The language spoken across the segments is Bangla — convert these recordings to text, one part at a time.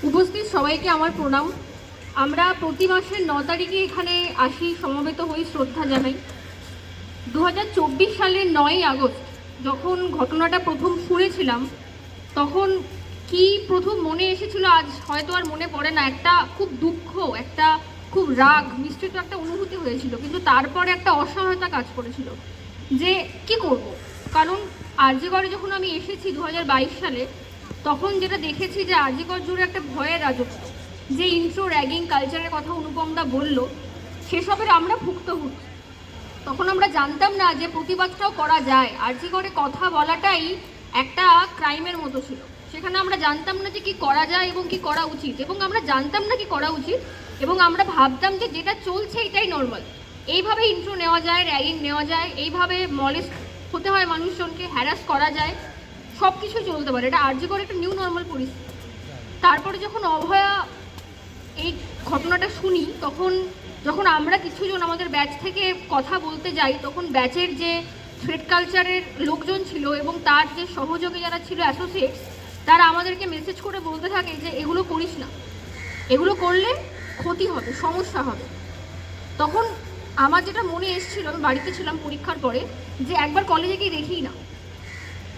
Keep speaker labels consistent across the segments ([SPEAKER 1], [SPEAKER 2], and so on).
[SPEAKER 1] উপস্থিত সবাইকে আমার প্রণাম। আমরা প্রতি মাসের 9 তারিখে এখানে আসি, সমবেত হই, শ্রদ্ধা জানাই। 2024 সালের 9ই আগস্ট যখন ঘটনাটা প্রথম শুনেছিলাম, তখন কি প্রথম মনে এসেছিল আজ হয়তো আর মনে পড়ে না। একটা খুব দুঃখ, একটা খুব রাগ মিশ্রিত একটা অনুভূতি হয়েছিল, কিন্তু তারপরে একটা অসহায়তা কাজ করেছিল যে কি করব। কারণ আরজিকরে যখন আমি এসেছি 2022 সালে, তখন যেটা দেখেছি যে আরজিকর জুড়ে একটা ভয়ের রাজত্ব। যে ইন্ট্রো র্যাগিং কালচারের কথা অনুপমদা বলল, সেসবের আমরা ভুক্তভোগী। তখন আমরা জানতাম না যে প্রতিবাদটাও করা যায়। আরজিকরে কথা বলাটাই একটা ক্রাইমের মতো ছিল। সেখানে আমরা জানতাম না যে কি করা যায় এবং কি করা উচিত, এবং আমরা জানতাম না কি করা উচিত, এবং আমরা ভাবতাম যে যেটা চলছে এটাই নর্মাল। এইভাবে ইন্ট্রো নেওয়া যায়, র্যাগিং নেওয়া যায়, এইভাবে মলেস্ট হতে হয় মানুষজনকে, হ্যারাস করা যায়, সব কিছু চলতে পারে। এটা আরজিকর একটা নিউ নর্মাল পরিস্থিতি। তারপরে যখন অভয়া এই ঘটনাটা শুনি, যখন আমরা কিছুজন আমাদের ব্যাচ থেকে কথা বলতে যাই, তখন ব্যাচের যে থ্রেড কালচারের লোকজন ছিল এবং তার যে সহযোগী যারা ছিল অ্যাসোসিয়েটস, তারা আমাদেরকে মেসেজ করে বলতে থাকে যে এগুলো করিস না, এগুলো করলে ক্ষতি হবে, সমস্যা হবে। তখন আমার যেটা মনে এসেছিল, আমি বাড়িতে ছিলাম পরীক্ষার পরে, যে একবার কলেজে গিয়ে দেখি না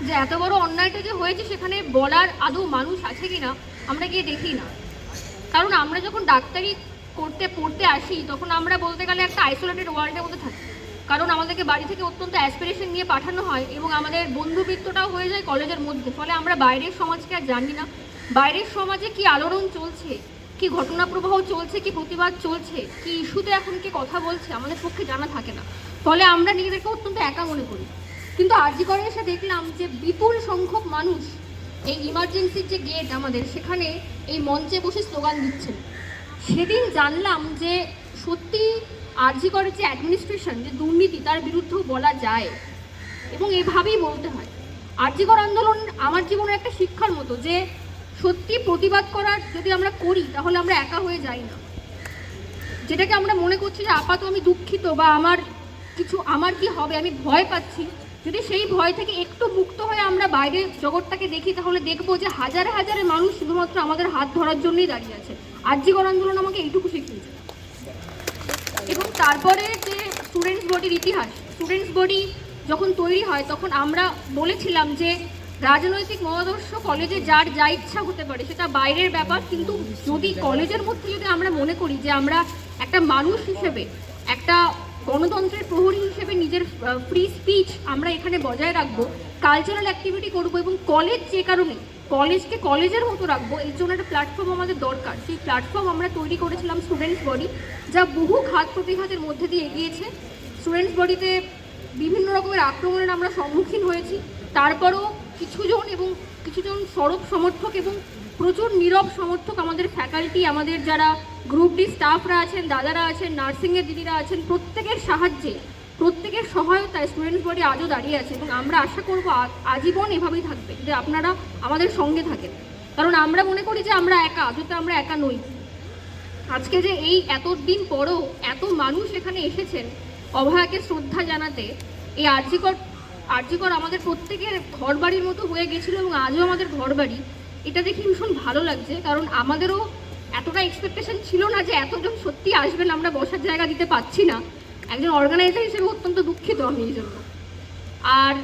[SPEAKER 1] যে এত বড় অন্যায়টা যে হয়েছে সেখানে বলার আদৌ মানুষ আছে কি না, আমরা গিয়ে দেখি না। কারণ আমরা যখন ডাক্তারি পড়তে আসি, তখন আমরা বলতে গেলে একটা আইসোলেটেড ওয়ার্ল্ডের মধ্যে থাকি। কারণ আমাদেরকে বাড়ি থেকে অত্যন্ত অ্যাসপিরেশন নিয়ে পাঠানো হয় এবং আমাদের বন্ধুবৃত্তটাও হয়ে যায় কলেজের মধ্যে। ফলে আমরা বাইরের সমাজকে আর জানি না, বাইরের সমাজে কি আলোড়ন চলছে, কি ঘটনা প্রবাহ চলছে, কি প্রতিবাদ চলছে, কি ইস্যুতে এখন কি কথা বলছে, আমাদের পক্ষে জানা থাকে না। ফলে আমরা নিজেদেরকে অত্যন্ত একা মনে করি। কিন্তু আরজিকরে এসে দেখলাম যে বিপুল সংখ্যক মানুষ এই ইমার্জেন্সির যে গেট আমাদের, সেখানে এই মঞ্চে বসে স্লোগান দিচ্ছেন। সেদিন জানলাম যে সত্যি আরজিকরের যে অ্যাডমিনিস্ট্রেশন, যে দুর্নীতি, তার বিরুদ্ধেও বলা যায় এবং এভাবেই বলতে হয়। আরজিকর আন্দোলন আমার জীবনের একটা শিক্ষার মতো, যে সত্যি প্রতিবাদ করার যদি আমরা করি তাহলে আমরা একা হয়ে যাই না। যেটাকে আমরা মনে করছি যে আপাতত আমি দুঃখিত বা আমার কি হবে, আমি ভয় পাচ্ছি, যদি সেই ভয় থেকে একটু মুক্ত হয়ে আমরা বাইরের জগৎটাকে দেখি, তাহলে দেখবো যে হাজারে হাজারে মানুষ শুধুমাত্র আমাদের হাত ধরার জন্যই দাঁড়িয়ে আছে। আরজিকর আন্দোলন আমাকে এইটুকু শিখিয়েছে। এবং তারপরে যে স্টুডেন্টস বডির ইতিহাস, স্টুডেন্টস বডি যখন তৈরি হয়, তখন আমরা বলেছিলাম যে রাজনৈতিক মতাদর্শ কলেজে যার যা ইচ্ছা হতে পারে, সেটা বাইরের ব্যাপার, কিন্তু যদি কলেজের মধ্যে যদি আমরা মনে করি যে আমরা একটা মানুষ হিসেবে, একটা গণতন্ত্রের প্রহরী হিসেবে নিজের ফ্রি স্পিচ আমরা এখানে বজায় রাখবো, কালচারাল অ্যাক্টিভিটি করবো, এবং কলেজ যে কারণে কলেজকে কলেজের মতো রাখবো, এর জন্য একটা প্ল্যাটফর্ম আমাদের দরকার। সেই প্ল্যাটফর্ম আমরা তৈরি করেছিলাম স্টুডেন্টস বডি, যা বহু ঘাত প্রতিঘাতের মধ্যে দিয়ে এগিয়েছে। স্টুডেন্টস বডিতে বিভিন্ন রকমের আক্রমণের আমরা সম্মুখীন হয়েছি, তারপরও কিছুজন সরব সমর্থক এবং প্রচুর নীরব সমর্থক, আমাদের ফ্যাকাল্টি, আমাদের যারা গ্রুপ ডি স্টাফরা আছেন, দাদারা আছেন, নার্সিংয়ের দিদিরা আছেন, প্রত্যেকের সাহায্যে, প্রত্যেকের সহায়তায় স্টুডেন্টস বডি আজও দাঁড়িয়ে আছে। এবং আমরা আশা করব আজীবন এভাবেই থাকবে, যে আপনারা আমাদের সঙ্গে থাকেন। কারণ আমরা মনে করি যে আমরা একা, যদি আমরা একা নই। আজকে যে এই এতদিন পরও এত মানুষ এখানে এসেছেন অভয়াকে শ্রদ্ধা জানাতে, এই আরজিকর আমাদের প্রত্যেকের ঘর বাড়ির মতো হয়ে গেছিলো এবং আজও আমাদের ঘর বাড়ি। এটা দেখে ভীষণ ভালো লাগছে, কারণ আমাদেরও এতটা এক্সপেকটেশন ছিল না যে এতজন সত্যি আসবেন, আমরা বসার জায়গা দিতে পারছি না। একজন অর্গানাইজার হিসেবে অত্যন্ত দুঃখিত আমি এই জন্য। আর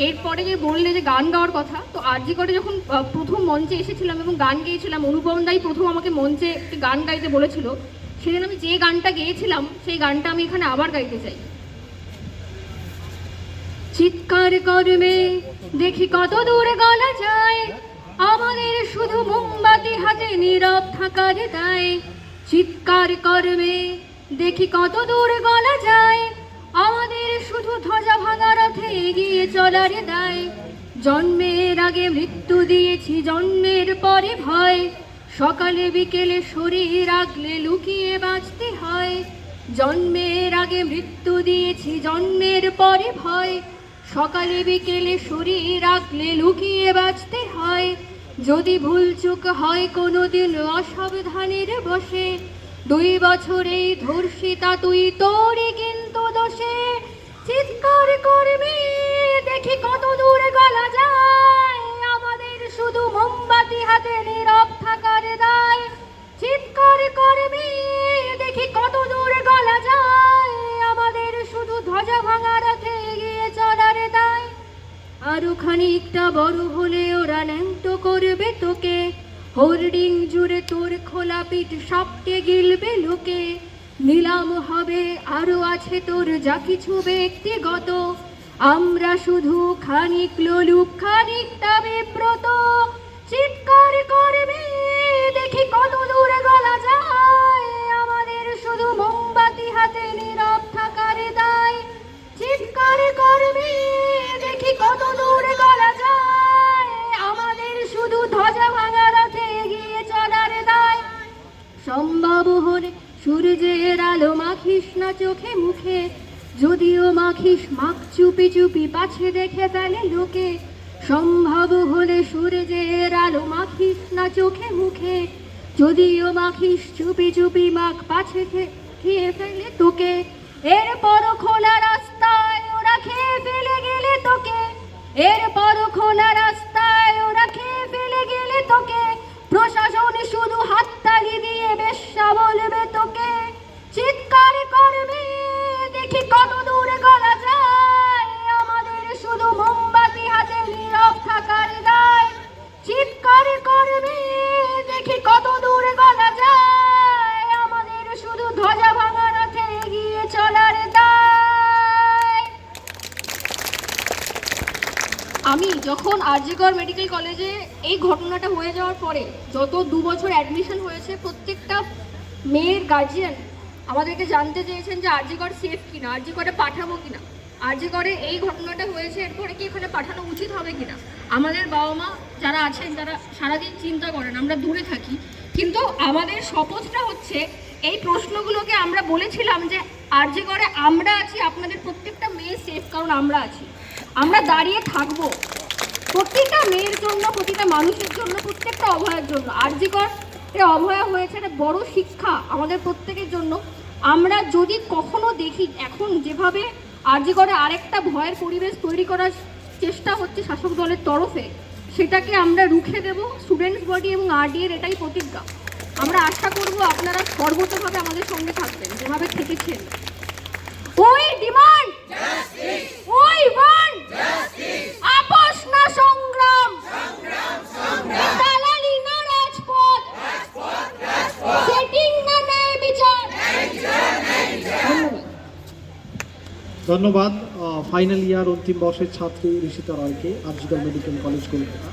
[SPEAKER 1] এরপরে যে বললে যে গান গাওয়ার কথা, তো আরজিকরে যখন প্রথম মঞ্চে এসেছিলাম এবং গান গেয়েছিলাম, অনুপম দাই প্রথম আমাকে মঞ্চে একটি গান গাইতে বলেছিল। সেদিন আমি যে গানটা গেয়েছিলাম সেই গানটা আমি এখানে আবার গাইতে চাই। চিৎকার করবে দেখি কত দূরে গলা যায়, আমাদের শুধু মোমবাতি হাতে নীরব থাকার দায়। চিৎকার করবে দেখি কত দূরে গলা যায়, আমাদের শুধু ধ্বজা ভাঙা রথে এগিয়ে চলার দায়। জন্মের আগে মৃত্যু দিয়েছি, জন্মের পরে ভয়, সকালে বিকেলে শরীর আগলে লুকিয়ে বাঁচতে হয়। জন্মের আগে মৃত্যু দিয়েছি, জন্মের পরে ভয়, সকালে বিকেলে শরীর আগলে লুকিয়ে বাঁচতে হয়। যদি ভুলচুক হয় কোনোদিন অসাবধানের বসে, 2 বছরেই ধর্ষিতা তুই, তোরই কিন্তু দোষে। চিৎকার করবি দেখি কত দূরে গলা যায়, আমাদের শুধু মোমবাতি হাতে নীরব করবে তোকে, হোর্ডিং জুড়ে তোর খোলা পিঠ সবকে গিলবে লোকে, নিলাম হবে আরো আছে তোর যা কিছু ব্যক্তিগত, আমরা শুধু খানিক লোলুপ খানিকটা বিব্রত, চিৎকার করবে দেখি কত দূরে গলা যায়, আমাদের শুধু মোমবাতি হাতে নীরব থাকার দায়, চিৎকার করবে দেখি কত দূরে গলা যায়, আমাদের শুধু ধ্বজা ভাঙা রথে এগিয়ে চলার দায়, সম্ভব হলে সূর্যের আলো মাখিস না চোখে মুখে, যদিও মাখিস মাখ চুপি চুপি পাছে দেখে ফেলে লোকে, সম্ভব হলে সূর্যের আলো মাখিস না চোখে মুখে, যদিও মাখিস চুপি চুপি মাখ পাছে খেয়ে ফেলে তোকে, এরপর খোলা রাস্তায় ওরা খেয়ে ফেলে গেলে তোকে, এরপর খোলা রাস্তায় ওরা খেয়ে ফেলে গেলে তোকে, প্রশাসন শুধু হাততালি দিয়ে বেশ্যা বলবে তোকে, চিৎকার করবে দেখি কত দূরে গলা যায়, আমাদের শুধু মোমবাতি হাতে নীরব থাকার দায়, চিৎকার করবে দেখি কত দূরে গলা যায়, আমাদের শুধু ধ্বজা ভাঙা রথে এগিয়ে চলার দায়। আমি যখন আরজিকর মেডিকেল কলেজে এই ঘটনাটা হয়ে যাওয়ার পরে যত 2 বছর অ্যাডমিশন হয়েছে, প্রত্যেকটা মেয়ের গার্জিয়ান আমাদেরকে জানতে চেয়েছেন যে আরজিকর সেফ কিনা, আরজিকরে পাঠাবো কিনা, আরজিকরে এই ঘটনাটা হয়েছে এরপরে কি এখানে পাঠানো উচিত হবে কিনা। আমাদের বাবা মা যারা আছেন যারা সারাদিন চিন্তা করেন, আমরা দূরে থাকি, কিন্তু আমাদের শপথটা হচ্ছে এই প্রশ্নগুলোকে আমরা বলেছিলাম যে আরজিকরে আমরা আছি, আপনাদের প্রত্যেকটা মেয়ে সেফ, কারণ আমরা আছি, আমরা দাঁড়িয়ে থাকবো প্রত্যেকটা মেয়ের জন্য, প্রতিটা মানুষের জন্য, প্রত্যেকটা অভয়ের জন্য। আরজিকর অভয়া হয়েছে একটা বড় শিক্ষা আমাদের প্রত্যেকের জন্য। আমরা যদি কখনো দেখি এখন যেভাবে আরজিকরে আরেকটা ভয়ের পরিবেশ তৈরি করার চেষ্টা হচ্ছে শাসক দলের তরফে, সেটাকে আমরা রুখে দেব। স্টুডেন্টস বডি এবং আরডি এর এটাই প্রতিজ্ঞা। আমরা আশা করব আপনারা সর্বতভাবে আমাদের সঙ্গে থাকবেন যেভাবে থেকেছেন। ওই ডিমান্ড জাস্টিস, ওই ওয়ান জাস্টিস, আপোষ না সংগ্রাম, সংগ্রাম সংগ্রাম, দালালি না রাজপথ, রাজপথ রাজপথ, সেটিং না ন্যায় বিচার, ন্যায় বিচার ন্যায় বিচার।
[SPEAKER 2] ধন্যবাদ। ফাইনাল ইয়ার অন্তিম বর্ষের ছাত্রী ঋষিতা রয়কে, আরজিকর মেডিকেল কলেজ কলকাতা।